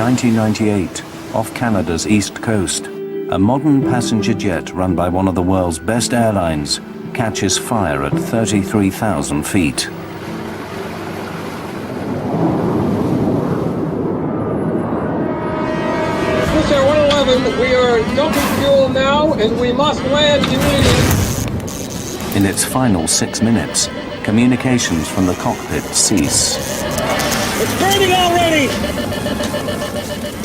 1998, off Canada's east coast, a modern passenger jet run by one of the world's best airlines catches fire at 33,000 feet. Swiss Air 111, we are dumping fuel now and we must land immediately. In its final 6 minutes, communications from the cockpit cease. It's burning already!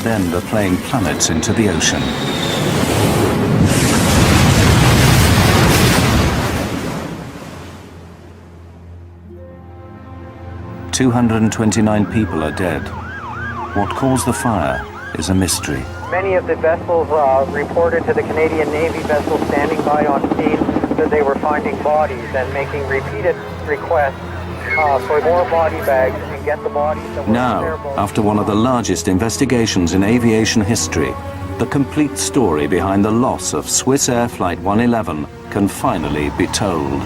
Then the plane plummets into the ocean. "229 people are dead. What caused the fire is a mystery." Many of the vessels reported to the Canadian Navy vessels standing by on scene that they were finding bodies and making repeated requests for more body bags and get the bodies that were Now, after one of the largest investigations in aviation history, the complete story behind the loss of Swiss Air Flight 111 can finally be told.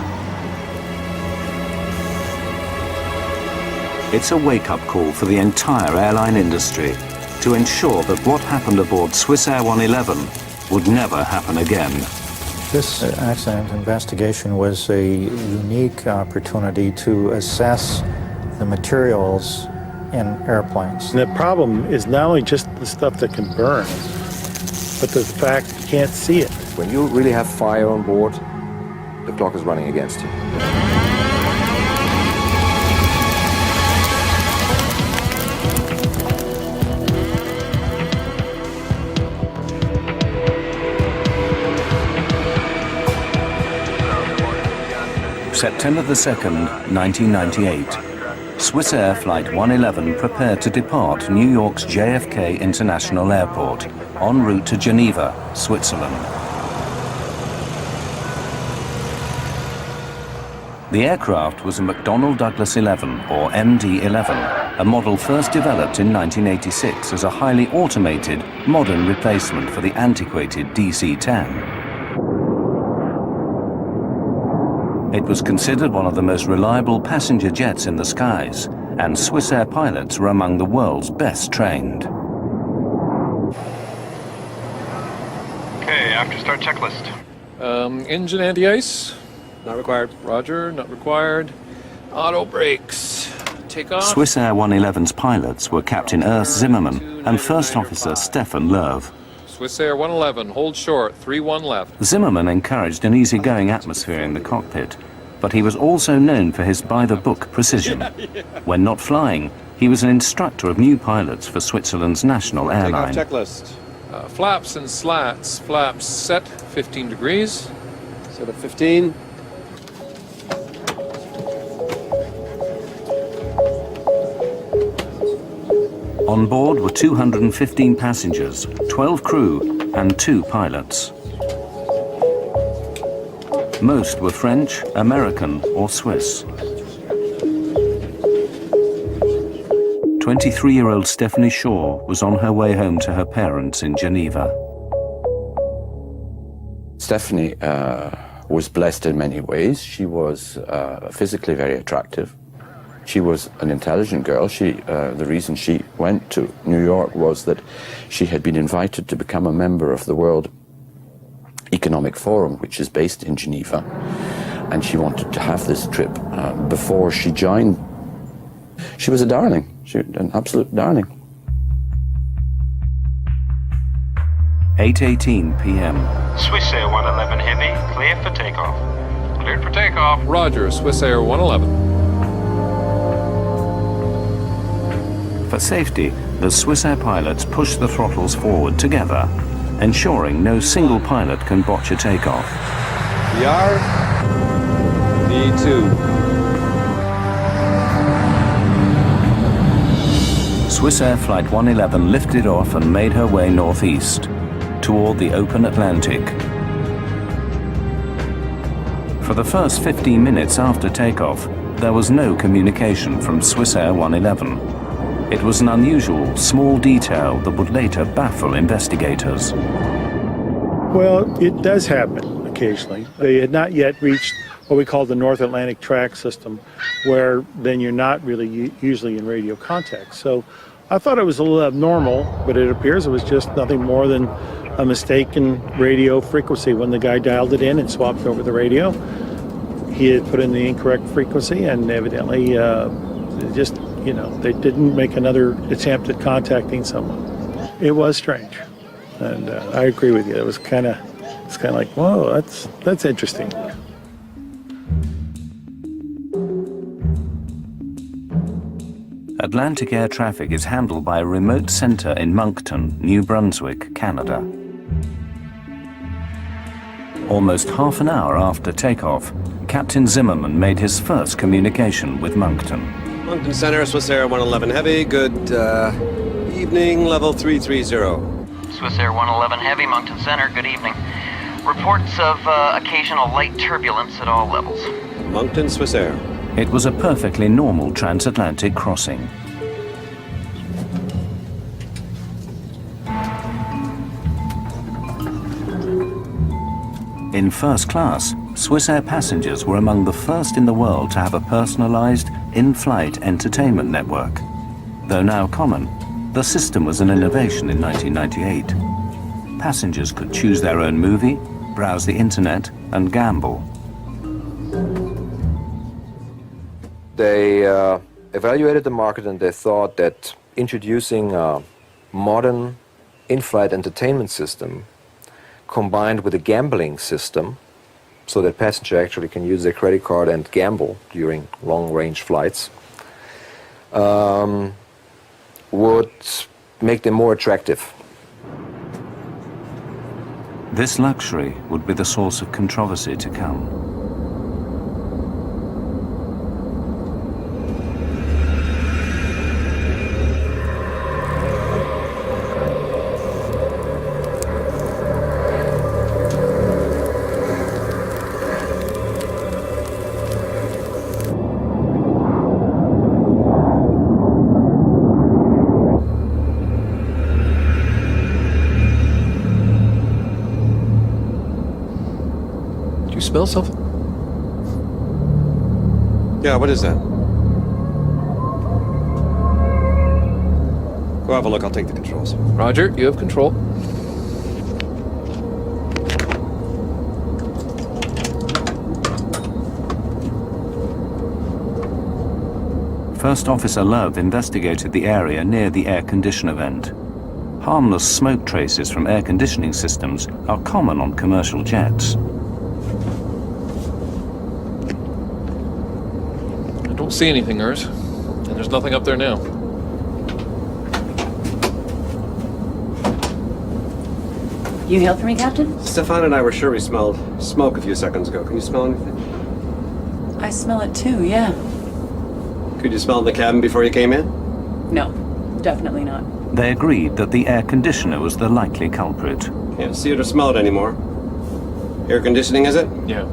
It's a wake-up call for the entire airline industry to ensure that what happened aboard Swiss Air 111 would never happen again. This accident investigation was a unique opportunity to assess the materials in airplanes. And the problem is not only just the stuff that can burn, but the fact you can't see it. When you really have fire on board, the clock is running against you. September the 2nd, 1998. Swiss Air Flight 111 prepared to depart New York's JFK International Airport, en route to Geneva, Switzerland. The aircraft was a McDonnell Douglas 11, or MD-11, a model first developed in 1986 as a highly automated, modern replacement for the antiquated DC-10. It was considered one of the most reliable passenger jets in the skies, and Swiss Air pilots were among the world's best trained. Okay, after start checklist. Engine anti-ice, not required. Roger, not required. Auto brakes, take off. Swiss Air 111's pilots were Captain Urs Zimmermann and First Officer Stefan Loew. Swiss Air 111, hold short, 31 left. Zimmermann encouraged an easygoing atmosphere in the cockpit, but he was also known for his by-the-book precision. When not flying, he was an instructor of new pilots for Switzerland's national airline. Take off checklist. Flaps and slats. Flaps set, 15 degrees. Set at 15. On board were 215 passengers, 12 crew, and 2 pilots. Most were French, American, or Swiss. 23-year-old Stephanie Shaw was on her way home to her parents in Geneva. Stephanie was blessed in many ways. She was physically very attractive. She was an intelligent girl. The reason she went to New York was that she had been invited to become a member of the World Economic Forum, which is based in Geneva, and she wanted to have this trip before she joined. She was a darling, an absolute darling. 8:18 p.m. Swiss Air 111 Heavy, clear for takeoff. Cleared for takeoff. Roger, Swiss Air 111. For safety, the Swiss Air pilots push the throttles forward together, ensuring no single pilot can botch a takeoff. VR, D2. Swiss Air Flight 111 lifted off and made her way northeast, toward the open Atlantic. For the first 15 minutes after takeoff, there was no communication from Swiss Air 111. It was an unusual, small detail that would later baffle investigators. Well, it does happen occasionally. They had not yet reached what we call the North Atlantic track system, where then you're not really usually in radio contact. So I thought it was a little abnormal, but it appears it was just nothing more than a mistaken radio frequency. When the guy dialed it in and swapped over the radio, he had put in the incorrect frequency, and evidently just, you know, they didn't make another attempt at contacting someone. It was strange, and I agree with you. It was kind of like, whoa, that's interesting. Atlantic air traffic is handled by a remote centre in Moncton, New Brunswick, Canada. Almost half an hour after takeoff, Captain Zimmerman made his first communication with Moncton. Moncton Center, Swiss Air 111 Heavy, good evening, level 330. Swiss Air 111 Heavy, Moncton Center, good evening. Reports of occasional light turbulence at all levels. Moncton, Swiss Air. It was a perfectly normal transatlantic crossing. In first class, Swiss Air passengers were among the first in the world to have a personalized, in-flight entertainment network. Though now common, the system was an innovation in 1998. Passengers could choose their own movie, browse the internet, and gamble. They evaluated the market, and they thought that introducing a modern in-flight entertainment system combined with a gambling system, so that passenger actually can use their credit card and gamble during long-range flights, would make them more attractive. This luxury would be the source of controversy to come. Smell something? Yeah, what is that? Go have a look, I'll take the controls. Roger, you have control. First Officer Love investigated the area near the air conditioner vent. Harmless smoke traces from air conditioning systems are common on commercial jets. I don't see anything, Urs. And there's nothing up there now. You hailed for me, Captain? Stefan and I were sure we smelled smoke a few seconds ago. Can you smell anything? I smell it too, yeah. Could you smell in the cabin before you came in? No, definitely not. They agreed that the air conditioner was the likely culprit. Can't see it or smell it anymore. Air conditioning, is it? Yeah.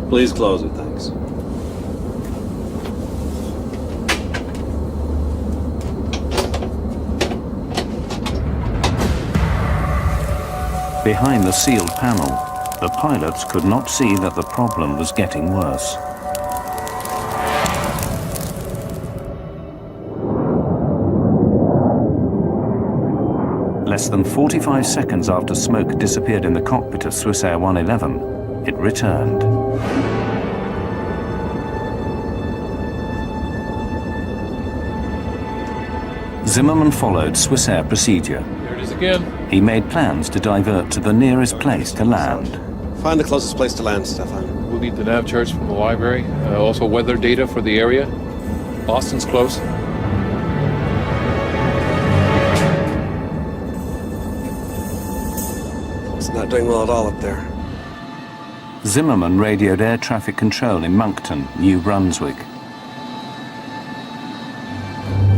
Please close it, thanks. Behind the sealed panel, the pilots could not see that the problem was getting worse. Less than 45 seconds after smoke disappeared in the cockpit of Swiss Air 111, it returned. Zimmerman followed Swiss Air procedure. There it is again. He made plans to divert to the nearest place to land. Find the closest place to land, Stefan. We'll need the nav charts from the library. Also weather data for the area. Boston's close. It's not doing well at all up there. Zimmerman radioed air traffic control in Moncton, New Brunswick.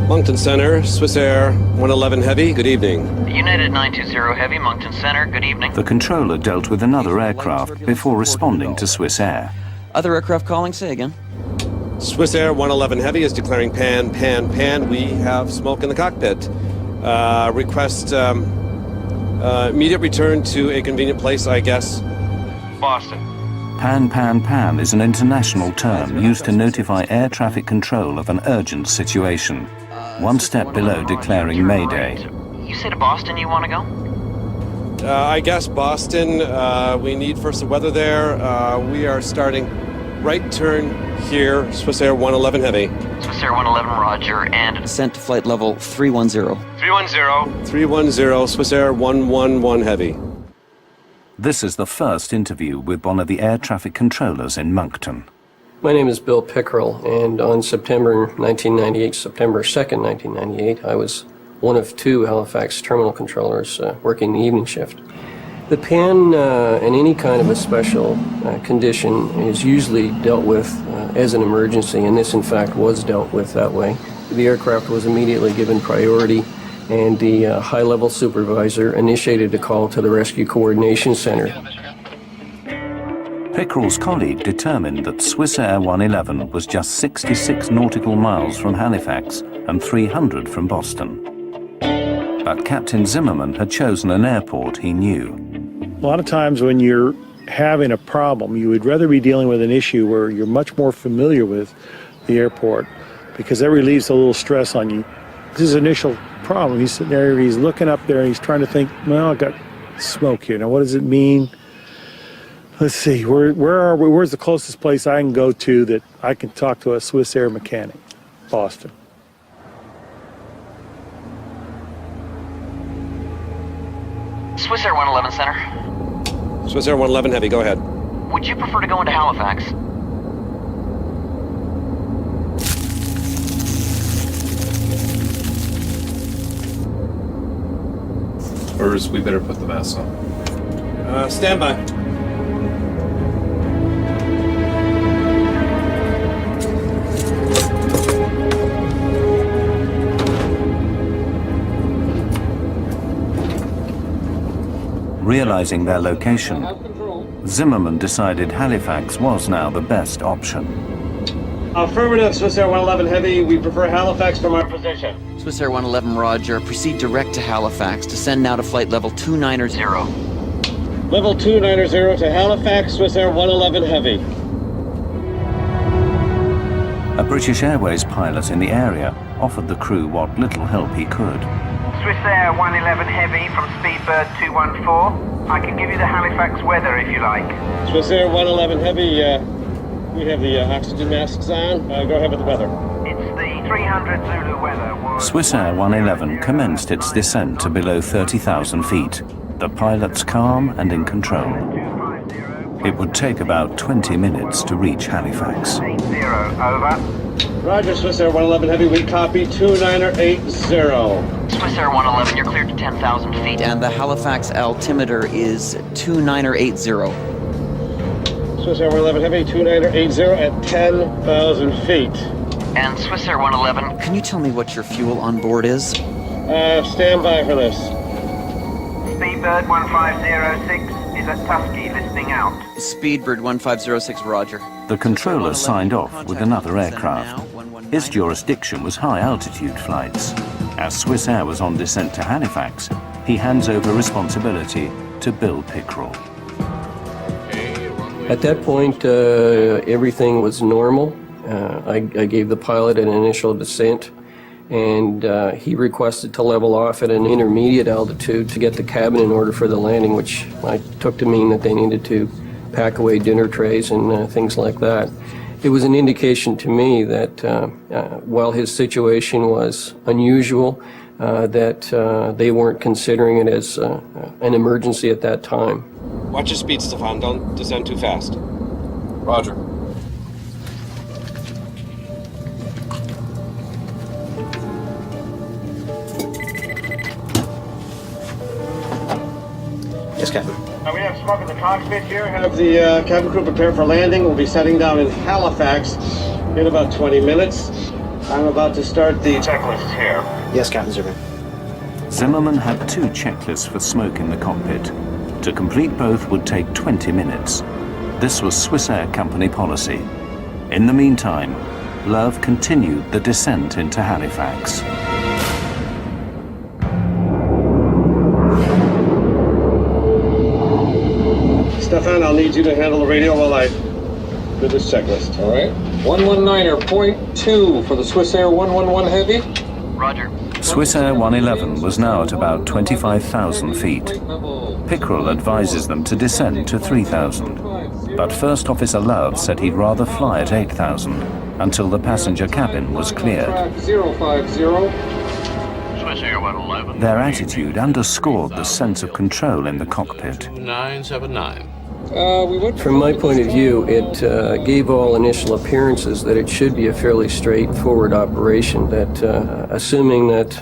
Moncton Center, Swiss Air 111 Heavy, good evening. United 920 Heavy, Moncton Center, good evening. The controller dealt with another aircraft before responding to Swiss Air. Other aircraft calling, say again. Swiss Air 111 Heavy is declaring pan. We have smoke in the cockpit. Request immediate return to a convenient place, I guess. Boston. Pan is an international term used to notify air traffic control of an urgent situation. one step below declaring Mayday. You say to Boston you want to go? I guess Boston. We need first the weather there. We are starting right turn here, Swissair 111 Heavy. Swissair 111, roger, and Descent to flight level 310. 310. 310, Swissair 111 Heavy. This is the first interview with one of the air traffic controllers in Moncton. My name is Bill Pickerel, and on September 1998, September 2nd, 1998, I was one of two Halifax terminal controllers working the evening shift. The PAN and any kind of a special condition is usually dealt with as an emergency, and this in fact was dealt with that way. The aircraft was immediately given priority, and the high-level supervisor initiated a call to the Rescue Coordination Center. Pickerel's colleague determined that Swissair 111 was just 66 nautical miles from Halifax and 300 from Boston. But Captain Zimmerman had chosen an airport he knew. A lot of times when you're having a problem, you would rather be dealing with an issue where you're much more familiar with the airport, because that relieves a little stress on you. This is his initial problem. He's sitting there, he's looking up there, and he's trying to think, well, I got smoke here. Now, what does it mean? Let's see, where are we? Where's the closest place I can go to that I can talk to a Swissair mechanic? Boston. Swissair 111 Center. Swissair 111 Heavy, go ahead. Would you prefer to go into Halifax? Or we better put the mask on. Stand by. Realizing their location, Zimmerman decided Halifax was now the best option. Affirmative, Swissair 111 Heavy. We prefer Halifax from our position. Swissair 111, roger. Proceed direct to Halifax. Descend now to flight level 290. Level 290 to Halifax, Swissair 111 Heavy. A British Airways pilot in the area offered the crew what little help he could. Swissair 111 Heavy from Speedbird 214. I can give you the Halifax weather if you like. Swissair 111 Heavy, we have the oxygen masks on. Go ahead with the weather. It's the 300 Zulu weather. Swissair 111 commenced its descent to below 30,000 feet, the pilots calm and in control. It would take about 20 minutes to reach Halifax. 80, over. Roger, Swissair 111 Heavy, we copy 2980. Swissair 111, you're cleared to 10,000 feet. And the Halifax altimeter is 2980. Swissair 111 Heavy, 2980 at 10,000 feet. And Swissair 111. Can you tell me what your fuel on board is? Stand by for this. Speedbird 1506 is at Tusky, listening out. Speedbird 1506, roger. The controller signed off with another aircraft. His jurisdiction was high-altitude flights. As Swissair was on descent to Halifax, he hands over responsibility to Bill Pickerel. At that point, everything was normal. I gave the pilot an initial descent, and he requested to level off at an intermediate altitude to get the cabin in order for the landing, which I took to mean that they needed to pack away dinner trays and things like that. It was an indication to me that while his situation was unusual, that they weren't considering it as an emergency at that time. Watch your speed, Stefan. Don't descend too fast. Roger. Yes, Captain. We have smoke in the cockpit here. Have the cabin crew prepare for landing. We'll be setting down in Halifax in about 20 minutes. I'm about to start the checklist here. Yes, Captain Zimmerman. Zimmerman had two checklists for smoke in the cockpit. To complete both would take 20 minutes. This was Swissair company policy. In the meantime, Love continued the descent into Halifax. Stefan, I'll need you to handle the radio while I do this checklist. All right. 119.2 for the Swissair 111 Heavy. Roger. Swissair 111 was now at about 25,000 feet. Pickrell advises them to descend to 3,000. But First Officer Love said he'd rather fly at 8,000 until the passenger cabin was cleared. 050. Swissair 111. Their attitude underscored the sense of control in the cockpit. 979. From my point of view, it gave all initial appearances that it should be a fairly straightforward operation, that assuming that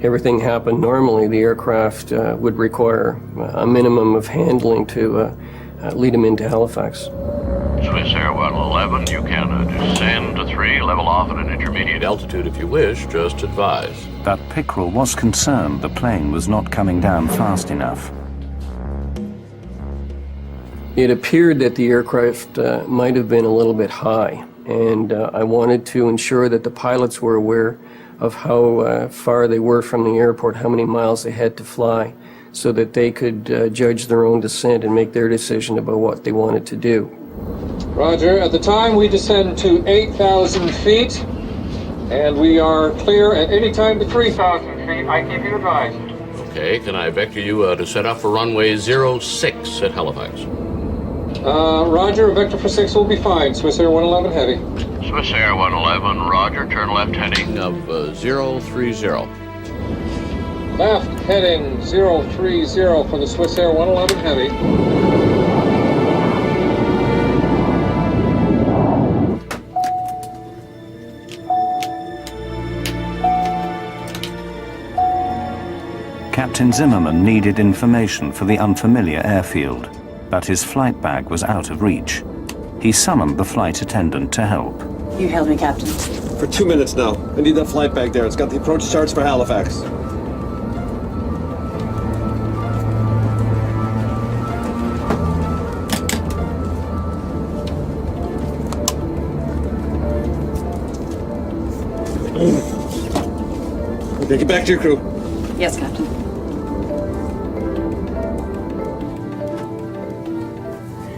everything happened normally, the aircraft would require a minimum of handling to lead them into Halifax. Swissair 111, you can descend to 3, level off at an intermediate altitude if you wish, just advise. But Pickrell was concerned the plane was not coming down fast enough. It appeared that the aircraft might have been a little bit high, and I wanted to ensure that the pilots were aware of how far they were from the airport, how many miles they had to fly, so that they could judge their own descent and make their decision about what they wanted to do. Roger. At the time, we descend to 8,000 feet, and we are clear at any time to 3,000 feet. I keep you advised. Okay, can I vector you to set up for runway 06 at Halifax? Roger. Vector for 6 will be fine. Swissair 111 Heavy. Swissair 111, roger, turn left heading of 030. Left heading 030 for the Swissair 111 Heavy. Captain Zimmerman needed information for the unfamiliar airfield, but his flight bag was out of reach. He summoned the flight attendant to help. You hailed me, Captain. For 2 minutes now. I need that flight back there. It's got the approach charts for Halifax. Okay, get back to your crew. Yes, Captain.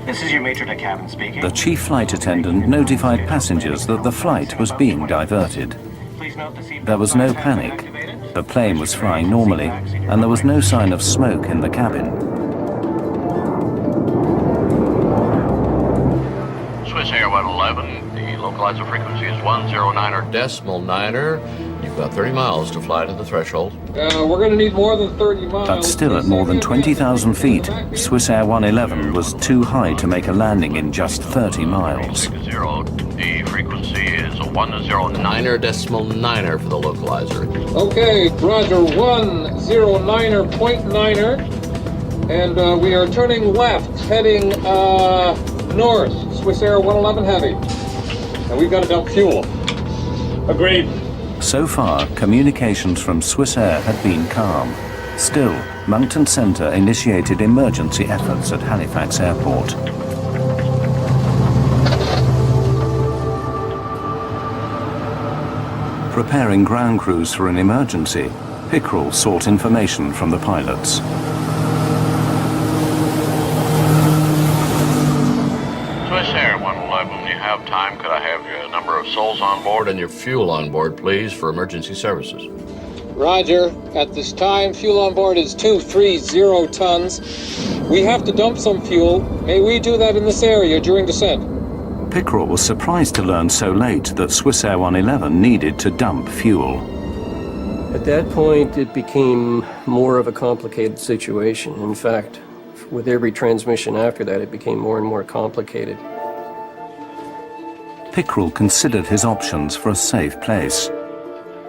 This is your matron at cabin speaking. The chief flight attendant notified passengers that the flight was being diverted. There was no panic. The plane was flying normally, and there was no sign of smoke in the cabin. Swissair 111, the localizer frequency is 109.9. You've got 30 miles to fly to the threshold. We're going to need more than 30 miles. But still at more than 20,000 feet, Swissair 111 was too high to make a landing in just 30 miles. The frequency is a 109.9 for the localizer. Okay, roger, 109.9, and we are turning left, heading north, Swissair 111 Heavy. And we've got to dump fuel. Agreed. So far, communications from Swissair had been calm. Still, Moncton Centre initiated emergency efforts at Halifax Airport. Preparing ground crews for an emergency, Pickrell sought information from the pilots. Swissair 111, you have time. Could I have your number of souls on board and your fuel on board, please, for emergency services? Roger. At this time, fuel on board is 230 tons. We have to dump some fuel. May we do that in this area during descent? Pickrell was surprised to learn so late that Swissair 111 needed to dump fuel. At that point, it became more of a complicated situation. In fact, with every transmission after that, it became more and more complicated. Pickrell considered his options for a safe place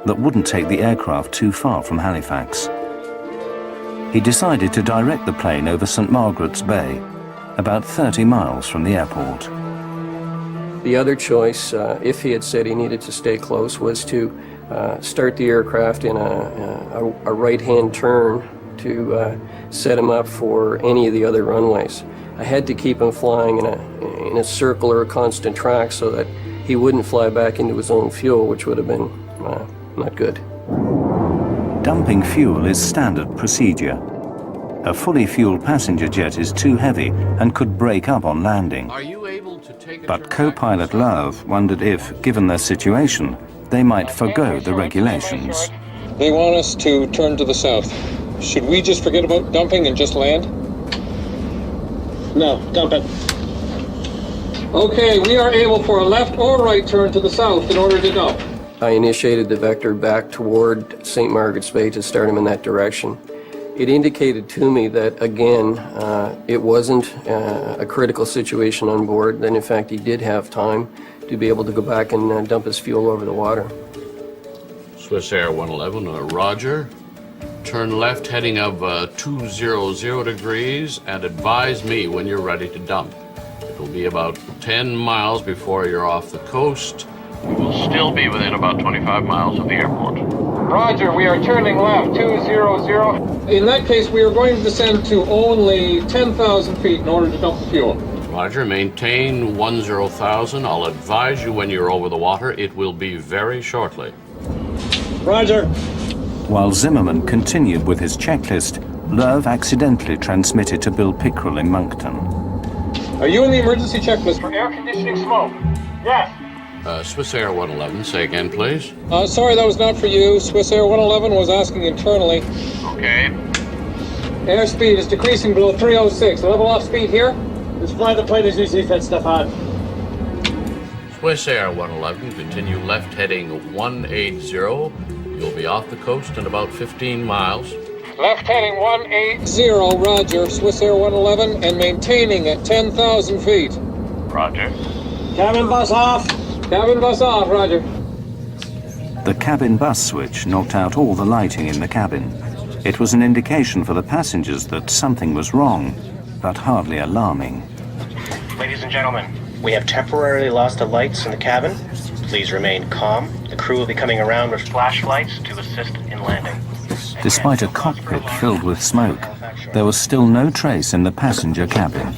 that wouldn't take the aircraft too far from Halifax. He decided to direct the plane over St. Margaret's Bay, about 30 miles from the airport. The other choice, if he had said he needed to stay close, was to start the aircraft in a right-hand turn to set him up for any of the other runways. I had to keep him flying in a circle or a constant track so that he wouldn't fly back into his own fuel, which would have been not good. Dumping fuel is standard procedure. A fully fueled passenger jet is too heavy and could break up on landing. Are you able to take But co-pilot Love wondered if, given their situation, they might forgo the regulations. They want us to turn to the south. Should we just forget about dumping and just land? No, dump it. Okay, we are able for a left or right turn to the south in order to dump. I initiated the vector back toward St. Margaret's Bay to start him in that direction. It indicated to me that, again, it wasn't a critical situation on board, that in fact he did have time to be able to go back and dump his fuel over the water. Swiss Air 111, roger. Turn left heading of 200 degrees and advise me when you're ready to dump. It will be about 10 miles before you're off the coast. We will still be within about 25 miles of the airport. Roger, we are turning left, 200. In that case, we are going to descend to only 10,000 feet in order to dump the fuel. Roger, maintain 10,000. I'll advise you when you're over the water. It will be very shortly. Roger. While Zimmerman continued with his checklist, Lerv accidentally transmitted to Bill Pickrell in Moncton. Are you in the emergency checklist for air conditioning smoke? Yes. Swiss Air 111, say again, please. Sorry, that was not for you. Swiss Air 111 was asking internally. Okay. Airspeed is decreasing below 306. Level off speed here. Let's fly the plane as we see fit, Stefan. Swiss Air 111, continue left heading 180. You'll be off the coast in about 15 miles. Left heading 180, roger. Swiss Air 111 and maintaining at 10,000 feet. Roger. Cabin bus off. Cabin bus off, roger. The cabin bus switch knocked out all the lighting in the cabin. It was an indication for the passengers that something was wrong, but hardly alarming. Ladies and gentlemen, we have temporarily lost the lights in the cabin. Please remain calm. The crew will be coming around with flashlights to assist in landing. Despite a cockpit filled with smoke, there was still no trace in the passenger cabin.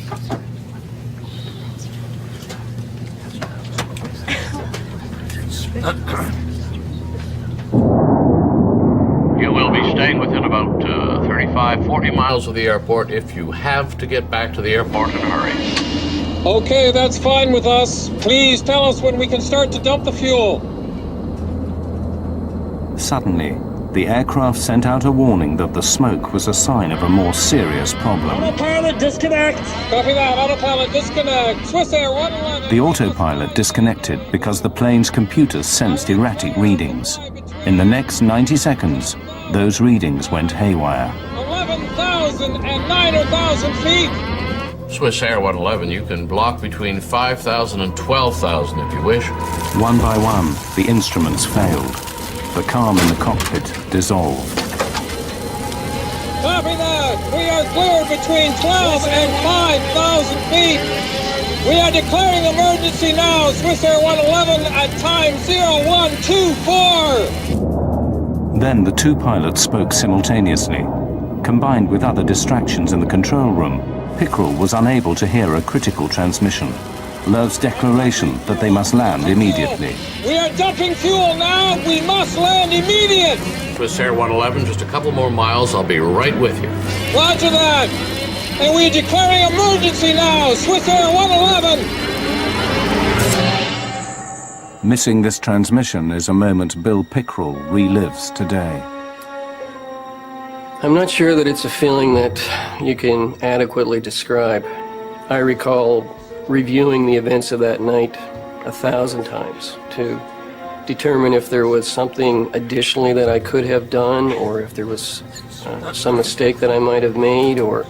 You will be staying within about 35, 40 miles of the airport if you have to get back to the airport in a hurry. Okay, that's fine with us. Please tell us when we can start to dump the fuel. Suddenly, the aircraft sent out a warning that the smoke was a sign of a more serious problem. Autopilot, disconnect. Copy that, autopilot, disconnect. Swiss Air 111. The autopilot disconnected because the plane's computers sensed erratic readings. In the next 90 seconds, those readings went haywire. 11,000 and 9,000 feet. Swiss Air 111, you can block between 5,000 and 12,000 if you wish. One by one, the instruments failed. The calm in the cockpit dissolved. Copy that. We are cleared between 12 and 5,000 feet. We are declaring emergency now. Swiss Air 111 at time 0124. Then the two pilots spoke simultaneously. Combined with other distractions in the control room, Pickrell was unable to hear a critical transmission. Lerv's declaration that they must land immediately. We are dumping fuel now. We must land immediate. Swiss Air 111, just a couple more miles. I'll be right with you. Roger that. And we're declaring emergency now. Swiss Air 111. Missing this transmission is a moment Bill Pickrell relives today. I'm not sure that it's a feeling that you can adequately describe. I recall reviewing the events of that night 1,000 times to determine if there was something additionally that I could have done, or if there was some mistake that I might have made, or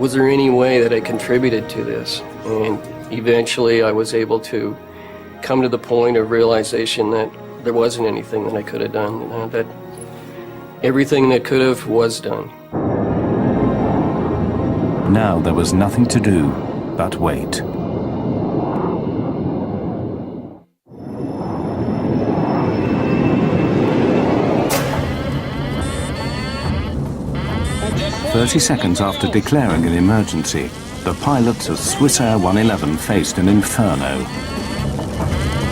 was there any way that I contributed to this. And eventually I was able to come to the point of realization that there wasn't anything that I could have done, that everything that could have was done. Now there was nothing to do but wait. "30 seconds after declaring an emergency, the pilots of Swiss Air 111 faced an inferno.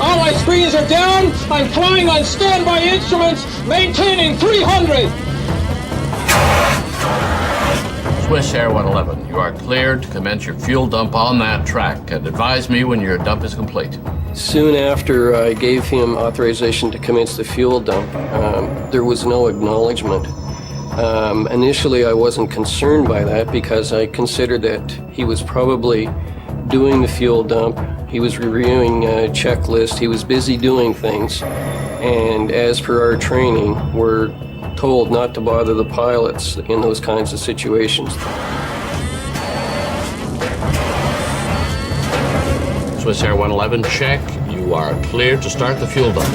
All my screens are down. I'm flying on standby instruments, maintaining 300. Swiss Air 111, you are cleared to commence your fuel dump on that track, and advise me when your dump is complete. Soon after I gave him authorization to commence the fuel dump, there was no acknowledgement. Initially, I wasn't concerned by that because I considered that he was probably doing the fuel dump, he was reviewing a checklist, he was busy doing things, and as per our training, we're told not to bother the pilots in those kinds of situations. Swissair 111, check. You are clear to start the fuel dump.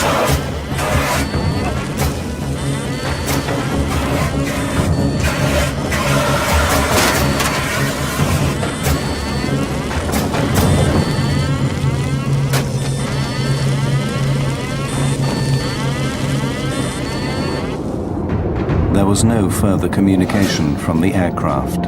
There was no further communication from the aircraft.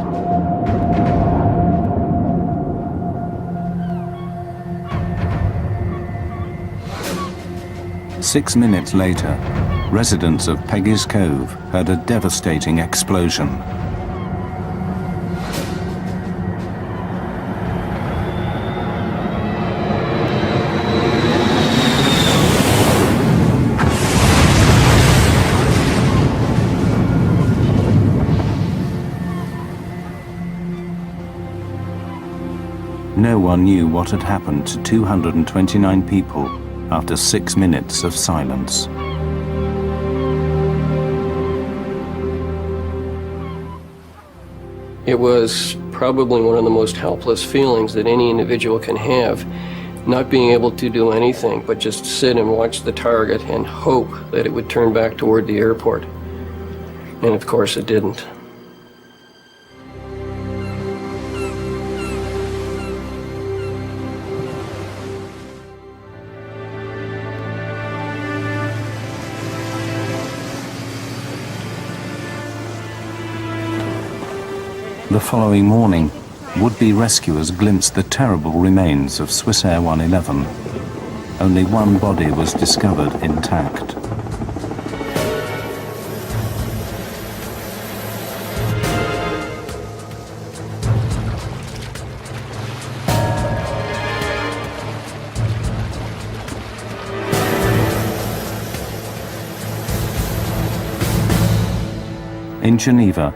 Six minutes later, residents of Peggy's Cove heard a devastating explosion. No one knew what had happened to 229 people after 6 minutes of silence. It was probably one of the most helpless feelings that any individual can have, not being able to do anything but just sit and watch the target and hope that it would turn back toward the airport. And of course it didn't. The following morning, would-be rescuers glimpsed the terrible remains of Swissair 111. Only one body was discovered intact. In Geneva,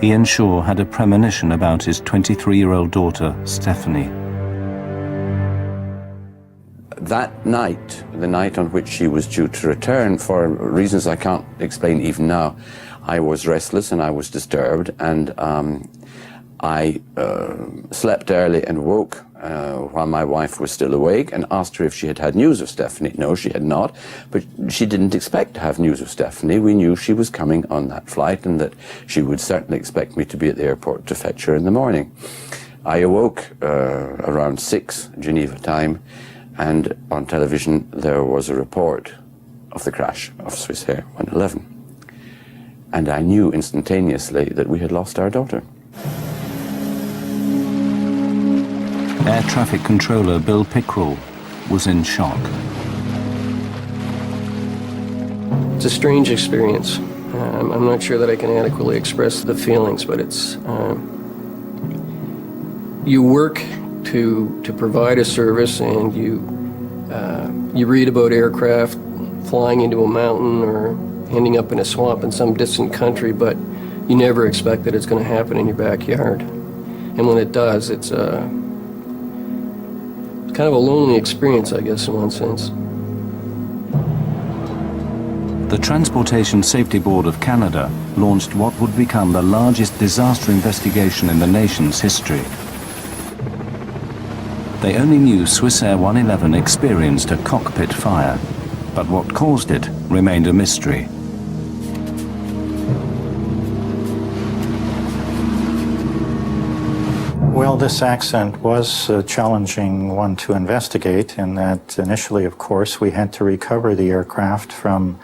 Ian Shaw had a premonition about his 23-year-old daughter, Stephanie. That night, the night on which she was due to return, for reasons I can't explain even now, I was restless and I was disturbed, and I slept early and woke while my wife was still awake and asked her if she had had news of Stephanie. No, she had not, but she didn't expect to have news of Stephanie. We knew she was coming on that flight and that she would certainly expect me to be at the airport to fetch her in the morning. I awoke around 6 Geneva time, and on television there was a report of the crash of Swissair 111. And I knew instantaneously that we had lost our daughter. Air traffic controller Bill Pickrell was in shock. It's a strange experience. I'm not sure that I can adequately express the feelings, but it's you work to provide a service, and you read about aircraft flying into a mountain or ending up in a swamp in some distant country, but you never expect that it's going to happen in your backyard. And when it does, it's kind of a lonely experience, I guess, in one sense. The Transportation Safety Board of Canada launched what would become the largest disaster investigation in the nation's history. They only knew Swissair 111 experienced a cockpit fire, but what caused it remained a mystery. Well, this accident was a challenging one to investigate, in that initially, of course, we had to recover the aircraft from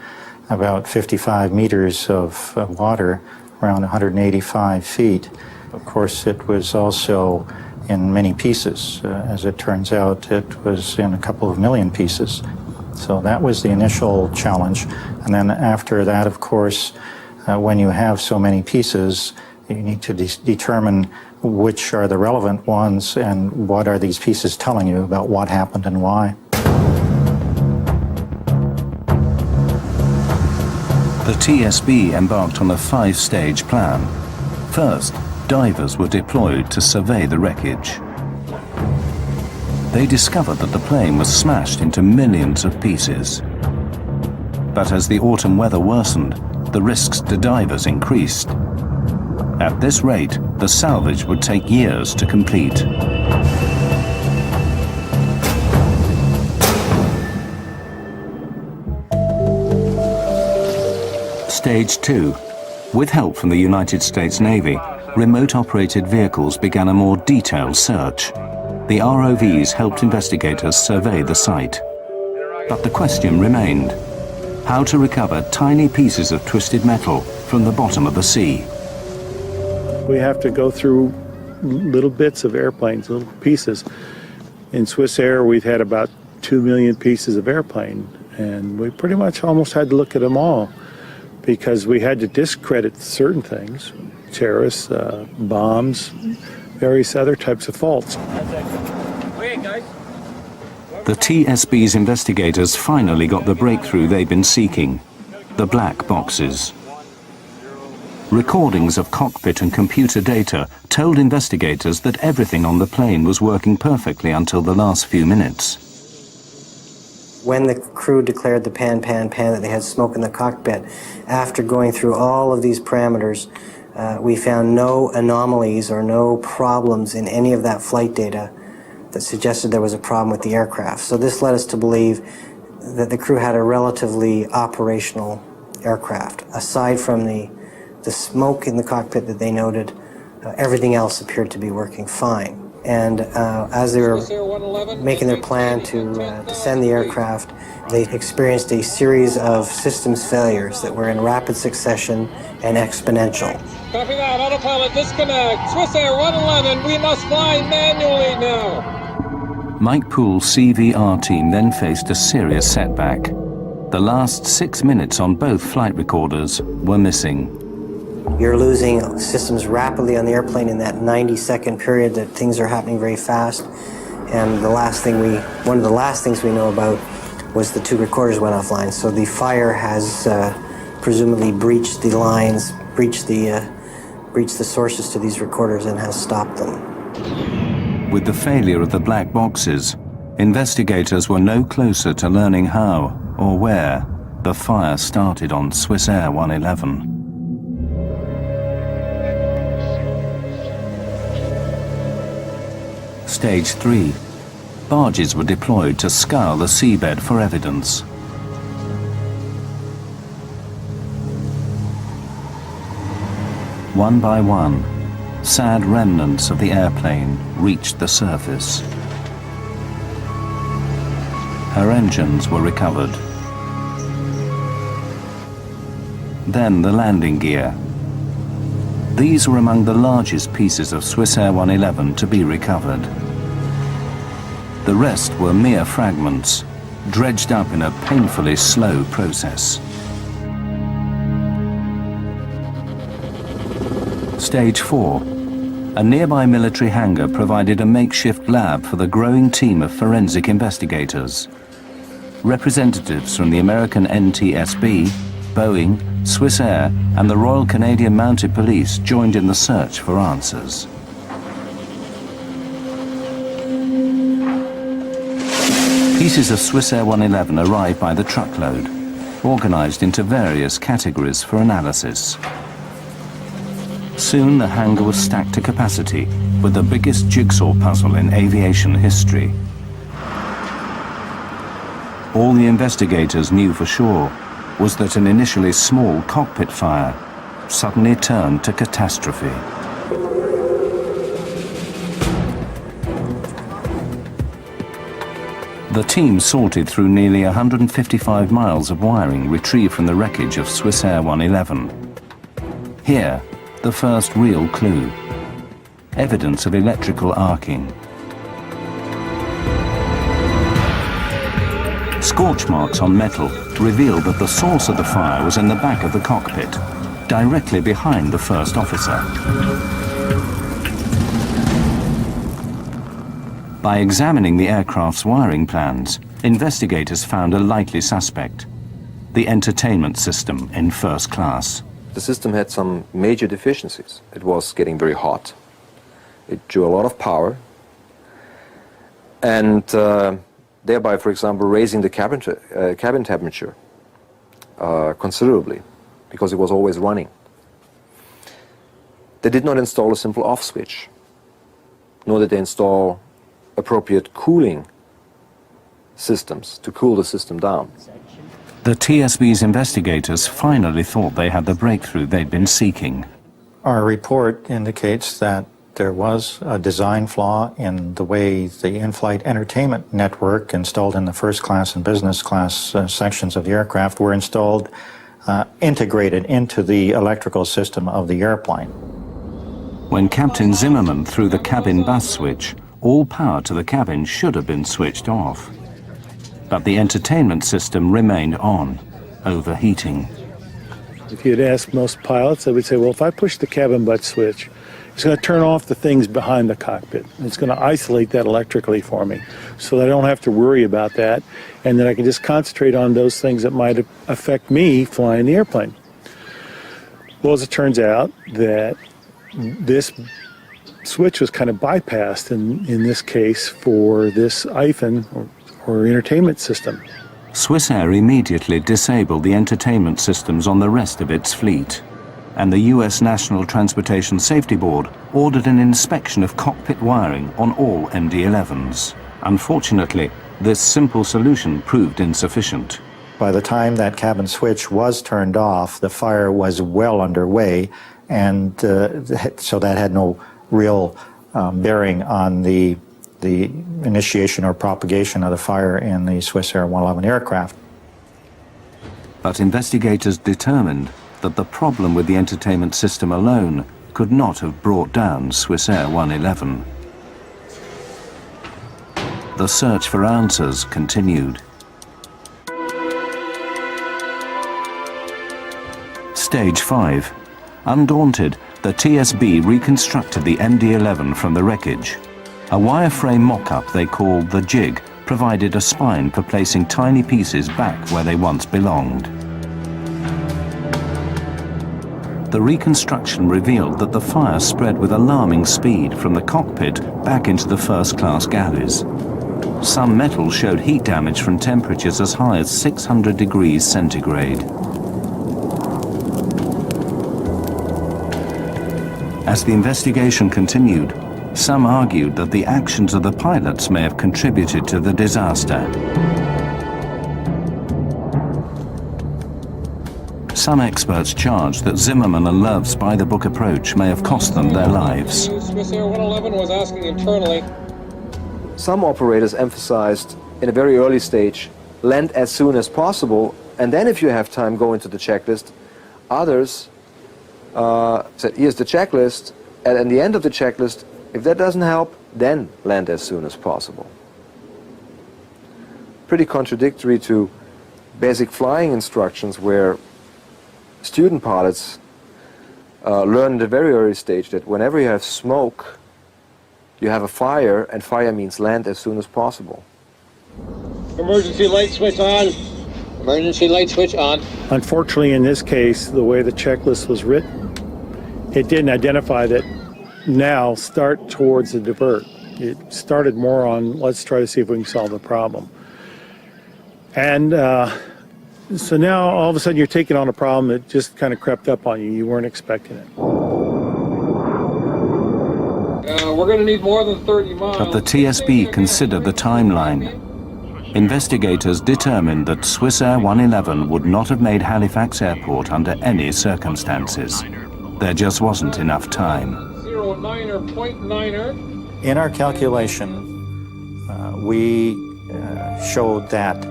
about 55 meters of water, around 185 feet. Of course, it was also in many pieces. As it turns out, it was in a couple of million pieces. So that was the initial challenge. And then after that, of course, when you have so many pieces, you need to determine which are the relevant ones and what are these pieces telling you about what happened and why. The TSB embarked on a 5-stage plan. First, divers were deployed to survey the wreckage. They discovered that the plane was smashed into millions of pieces. But as the autumn weather worsened, the risks to divers increased. At this rate, the salvage would take years to complete. Stage 2. With help from the United States Navy, remote-operated vehicles began a more detailed search. The ROVs helped investigators survey the site. But the question remained: how to recover tiny pieces of twisted metal from the bottom of the sea. We have to go through little bits of airplanes, little pieces. In Swissair, we've had about 2 million pieces of airplane, and we pretty much almost had to look at them all because we had to discredit certain things, terrorists, bombs, various other types of faults. The TSB's investigators finally got the breakthrough they've been seeking: the black boxes. Recordings of cockpit and computer data told investigators that everything on the plane was working perfectly until the last few minutes. When the crew declared the pan, that they had smoke in the cockpit, after going through all of these parameters, we found no anomalies or no problems in any of that flight data that suggested there was a problem with the aircraft. So this led us to believe that the crew had a relatively operational aircraft. Aside from the smoke in the cockpit that they noted, everything else appeared to be working fine. And as they were making their plan to descend the aircraft, they experienced a series of systems failures that were in rapid succession and exponential. Copy that, autopilot disconnect. Swissair 111, we must fly manually now. Mike Poole's CVR team then faced a serious setback. The last 6 minutes on both flight recorders were missing. You're losing systems rapidly on the airplane in that 90-second period that things are happening very fast. And one of the last things we know about was the 2 recorders went offline. So the fire has presumably breached the lines, breached the sources to these recorders and has stopped them. With the failure of the black boxes, investigators were no closer to learning how or where the fire started on Swissair 111. Stage 3. Barges were deployed to scour the seabed for evidence. One by one, sad remnants of the airplane reached the surface. Her engines were recovered. Then the landing gear. These were among the largest pieces of Swissair 111 to be recovered. The rest were mere fragments, dredged up in a painfully slow process. Stage 4. A nearby military hangar provided a makeshift lab for the growing team of forensic investigators. Representatives from the American NTSB, Boeing, Swissair, and the Royal Canadian Mounted Police joined in the search for answers. Pieces of Swissair 111 arrived by the truckload, organized into various categories for analysis. Soon the hangar was stacked to capacity with the biggest jigsaw puzzle in aviation history. All the investigators knew for sure was that an initially small cockpit fire suddenly turned to catastrophe. The team sorted through nearly 155 miles of wiring retrieved from the wreckage of Swissair 111. Here, the first real clue: evidence of electrical arcing. Scorch marks on metal revealed that the source of the fire was in the back of the cockpit, directly behind the first officer. By examining the aircraft's wiring plans, investigators found a likely suspect: the entertainment system in first class. The system had some major deficiencies. It was getting very hot. It drew a lot of power. And thereby, for example, raising the cabin temperature considerably, because it was always running. They did not install a simple off switch, nor did they install appropriate cooling systems to cool the system down. The TSB's investigators finally thought they had the breakthrough they'd been seeking. Our report indicates that there was a design flaw in the way the in-flight entertainment network installed in the first class and business class sections of the aircraft were installed, integrated into the electrical system of the airplane. When Captain Zimmerman threw the cabin bus switch, all power to the cabin should have been switched off. But the entertainment system remained on, overheating. If you'd ask most pilots, they would say, well, if I push the cabin butt switch, it's going to turn off the things behind the cockpit. It's going to isolate that electrically for me, so that I don't have to worry about that, and then I can just concentrate on those things that might affect me flying the airplane. Well, as it turns out, that this switch was kind of bypassed in this case for this IFIN, or entertainment system. Swissair immediately disabled the entertainment systems on the rest of its fleet, and the US National Transportation Safety Board ordered an inspection of cockpit wiring on all MD-11s. Unfortunately, this simple solution proved insufficient. By the time that cabin switch was turned off, the fire was well underway, and so that had no real bearing on the initiation or propagation of the fire in the Swissair 111 aircraft. But investigators determined that the problem with the entertainment system alone could not have brought down Swissair 111. The search for answers continued. Stage 5. Undaunted, the TSB reconstructed the MD-11 from the wreckage. A wireframe mock-up they called the jig provided a spine for placing tiny pieces back where they once belonged. The reconstruction revealed that the fire spread with alarming speed from the cockpit back into the first-class galleys. Some metal showed heat damage from temperatures as high as 600 degrees centigrade. As the investigation continued, some argued that the actions of the pilots may have contributed to the disaster. Some experts charged that Zimmerman and Love's by-the-book approach may have cost them their lives. Swissair 111 was asking internally. Some operators emphasized in a very early stage, land as soon as possible, and then if you have time, go into the checklist. Others said, here's the checklist, and at the end of the checklist, if that doesn't help, then land as soon as possible. Pretty contradictory to basic flying instructions where student pilots learn at a very early stage that whenever you have smoke, you have a fire, and fire means land as soon as possible. Emergency light switch on. Emergency light switch on. Unfortunately, in this case, the way the checklist was written, it didn't identify that now start towards the divert. It started more on let's try to see if we can solve the problem. And so now all of a sudden you're taking on a problem that just kind of crept up on you. You weren't expecting it. We're going to need more than 30 miles. But the TSB considered the timeline. Investigators determined that Swissair 111 would not have made Halifax Airport under any circumstances. There just wasn't enough time. 0.9er. In our calculation, we showed that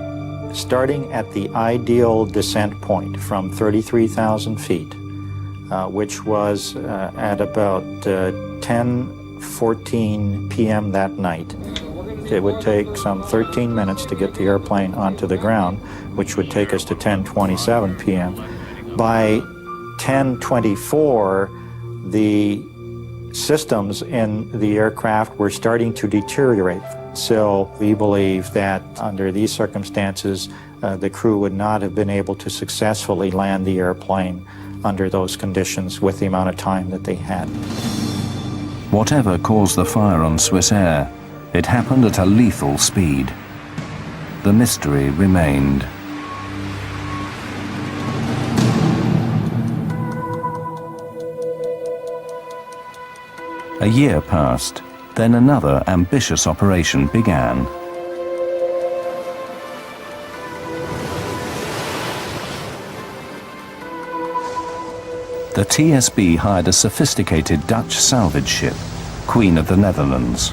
starting at the ideal descent point from 33,000 feet, which was at about 10:14 p.m. that night, it would take some 13 minutes to get the airplane onto the ground, which would take us to 10:27 p.m. By 10:24, the systems in the aircraft were starting to deteriorate. So we believe that under these circumstances, the crew would not have been able to successfully land the airplane under those conditions with the amount of time that they had. Whatever caused the fire on Swissair, it happened at a lethal speed. The mystery remained. A year passed, then another ambitious operation began. The TSB hired a sophisticated Dutch salvage ship, Queen of the Netherlands.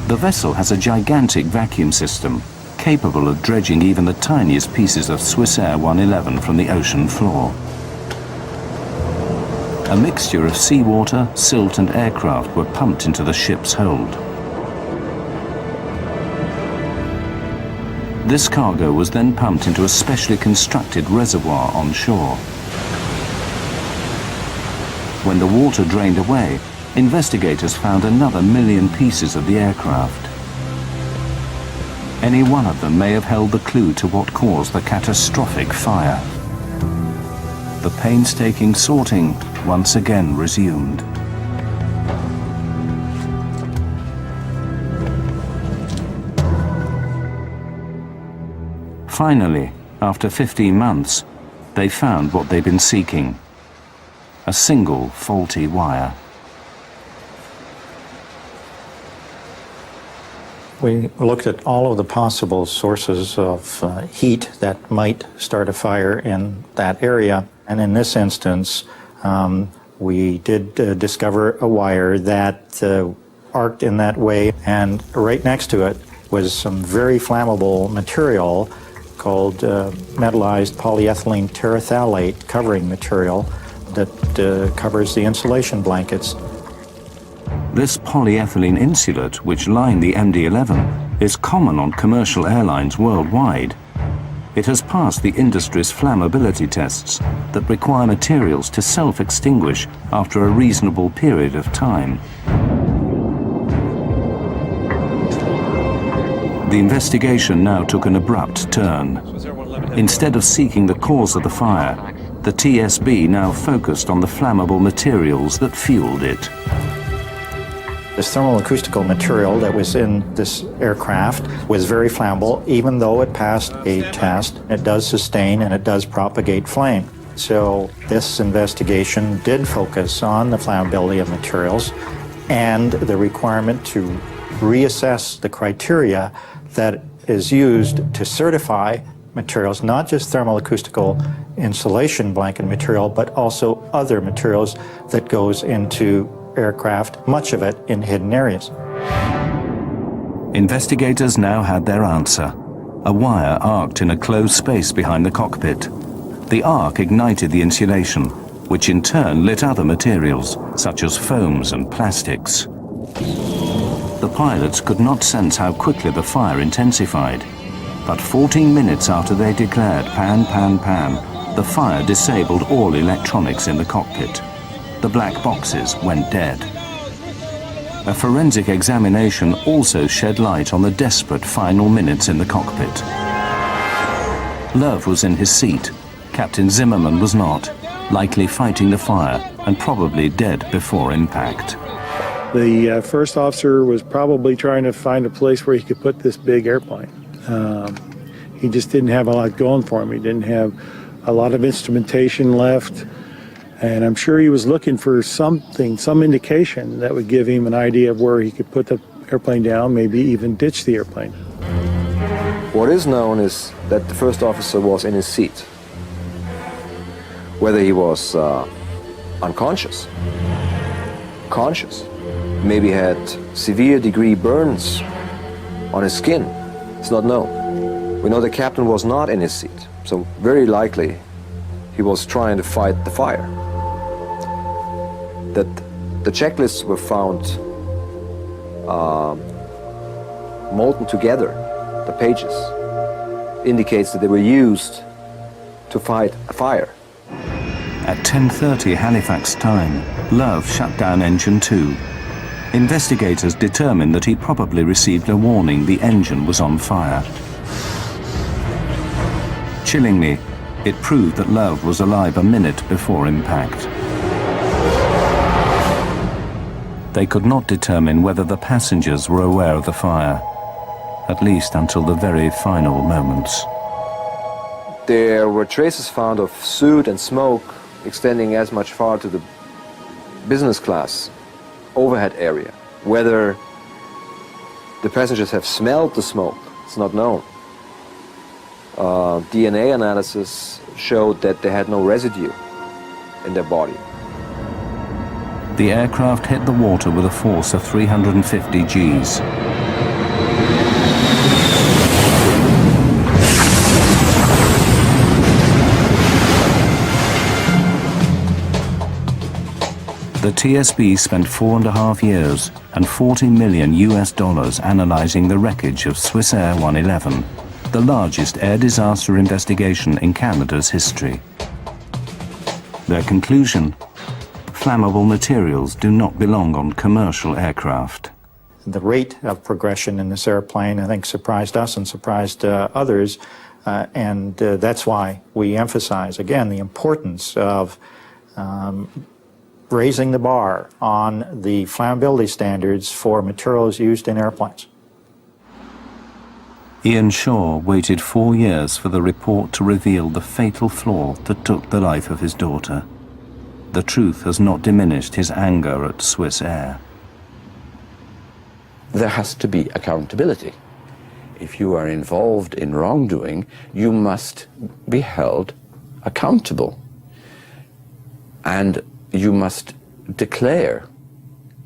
The vessel has a gigantic vacuum system, capable of dredging even the tiniest pieces of Swissair 111 from the ocean floor. A mixture of seawater, silt and aircraft were pumped into the ship's hold. This cargo was then pumped into a specially constructed reservoir on shore. When the water drained away, investigators found another 1 million pieces of the aircraft. Any one of them may have held the clue to what caused the catastrophic fire. The painstaking sorting once again resumed. Finally, after 15 months, they found what they'd been seeking: a single faulty wire. We looked at all of the possible sources of heat that might start a fire in that area, and in this instance, we did discover a wire that arced in that way, and right next to it was some very flammable material called metallized polyethylene terephthalate covering material that covers the insulation blankets. This polyethylene insulate, which lined the MD-11, is common on commercial airlines worldwide. It has passed the industry's flammability tests that require materials to self-extinguish after a reasonable period of time. The investigation now took an abrupt turn. Instead of seeking the cause of the fire, the TSB now focused on the flammable materials that fueled it. This thermal-acoustical material that was in this aircraft was very flammable, even though it passed a test. It does sustain and it does propagate flame. So this investigation did focus on the flammability of materials and the requirement to reassess the criteria that is used to certify materials, not just thermal-acoustical insulation blanket material, but also other materials that goes into aircraft, much of it in hidden areas. Investigators now had their answer. A wire arced in a closed space behind the cockpit. The arc ignited the insulation, which in turn lit other materials, such as foams and plastics. The pilots could not sense how quickly the fire intensified, but 14 minutes after they declared pan, pan, pan, the fire disabled all electronics in the cockpit. The black boxes went dead. A forensic examination also shed light on the desperate final minutes in the cockpit. Love was in his seat. Captain Zimmerman was not, likely fighting the fire and probably dead before impact. The first officer was probably trying to find a place where he could put this big airplane. He just didn't have a lot going for him. He didn't have a lot of instrumentation left. And I'm sure he was looking for something, some indication that would give him an idea of where he could put the airplane down, maybe even ditch the airplane. What is known is that the first officer was in his seat. Whether he was unconscious, conscious, maybe had severe degree burns on his skin, it's not known. We know the captain was not in his seat, so very likely he was trying to fight the fire. That the checklists were found molten together, the pages, indicates that they were used to fight a fire. At 10:30 Halifax time, Love shut down engine 2. Investigators determined that he probably received a warning the engine was on fire. Chillingly, it proved that Love was alive a minute before impact. They could not determine whether the passengers were aware of the fire, at least until the very final moments. There were traces found of soot and smoke extending as much far to the business class overhead area. Whether the passengers have smelled the smoke, it's not known. DNA analysis showed that they had no residue in their body. The aircraft hit the water with a force of 350 Gs. The TSB spent 4.5 years and $40 million analyzing the wreckage of Swissair 111, the largest air disaster investigation in Canada's history. Their conclusion: flammable materials do not belong on commercial aircraft. The rate of progression in this airplane, I think, surprised us and surprised others, and that's why we emphasize, again, the importance of raising the bar on the flammability standards for materials used in airplanes. Ian Shaw waited 4 years for the report to reveal the fatal flaw that took the life of his daughter. The truth has not diminished his anger at Swissair. There has to be accountability. If you are involved in wrongdoing, you must be held accountable. And you must declare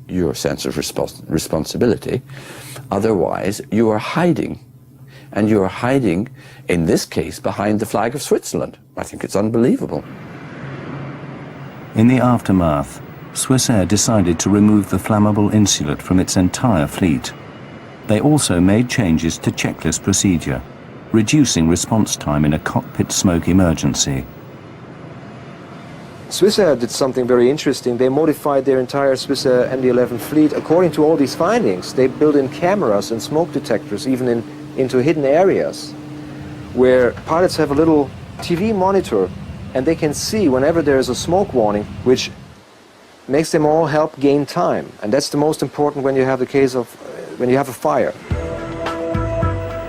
your sense of responsibility. Otherwise, you are hiding. And you are hiding, in this case, behind the flag of Switzerland. I think it's unbelievable. In the aftermath, Swissair decided to remove the flammable insulate from its entire fleet. They also made changes to checklist procedure, reducing response time in a cockpit smoke emergency. Swissair did something very interesting. They modified their entire Swissair MD-11 fleet according to all these findings. They built in cameras and smoke detectors, even into hidden areas, where pilots have a little TV monitor and they can see whenever there is a smoke warning, which makes them all help gain time. And that's the most important when you have the case of, when you have a fire.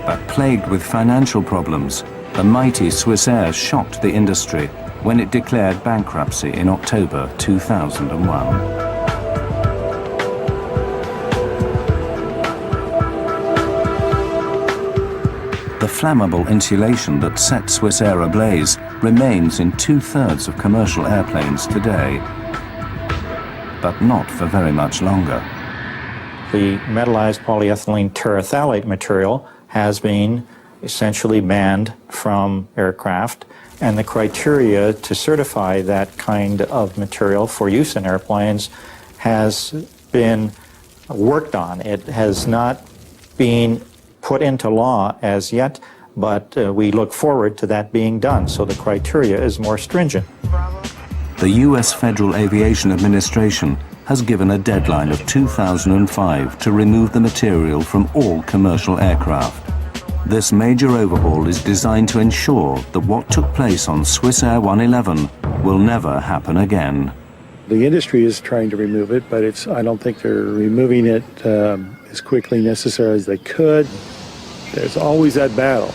But plagued with financial problems, the mighty Swissair shocked the industry when it declared bankruptcy in October 2001. The flammable insulation that set Swissair ablaze remains in 2/3 of commercial airplanes today, but not for very much longer. The metallized polyethylene terephthalate material has been essentially banned from aircraft, and the criteria to certify that kind of material for use in airplanes has been worked on. It has not been put into law as yet, but we look forward to that being done, so the criteria is more stringent. The U.S. Federal Aviation Administration has given a deadline of 2005 to remove the material from all commercial aircraft. This major overhaul is designed to ensure that what took place on Swissair 111 will never happen again. The industry is trying to remove it, but I don't think they're removing it as quickly necessary as they could. There's always that battle.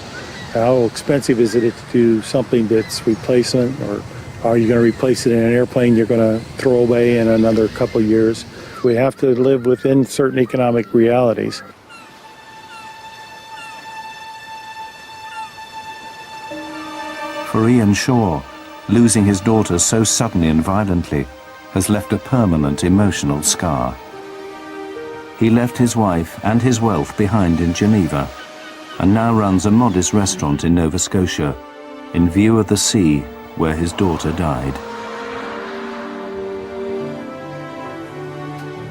How expensive is it to do something that's replacement, or are you going to replace it in an airplane you're going to throw away in another couple of years? We have to live within certain economic realities. For Ian Shaw, losing his daughter so suddenly and violently has left a permanent emotional scar. He left his wife and his wealth behind in Geneva, and now runs a modest restaurant in Nova Scotia, in view of the sea where his daughter died.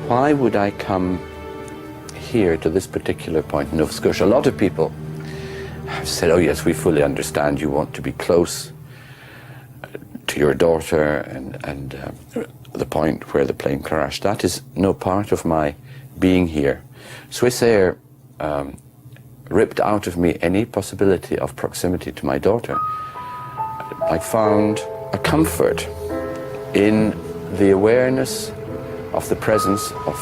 Why would I come here to this particular point in Nova Scotia? A lot of people have said, oh yes, we fully understand you want to be close to your daughter and the point where the plane crashed. That is no part of my being here. Swissair ripped out of me any possibility of proximity to my daughter. I found a comfort in the awareness of the presence of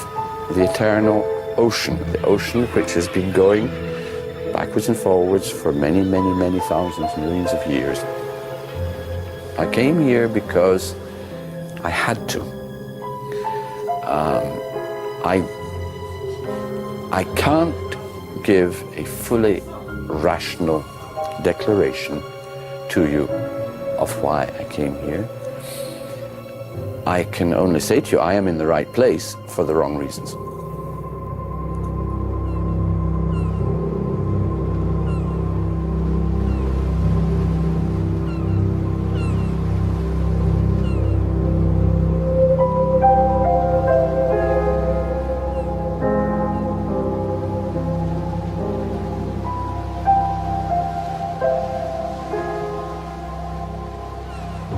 the eternal ocean, the ocean which has been going backwards and forwards for many, many, many thousands, millions of years. I came here because I had to. I can't give a fully rational declaration to you of why I came here. I can only say to you, I am in the right place for the wrong reasons.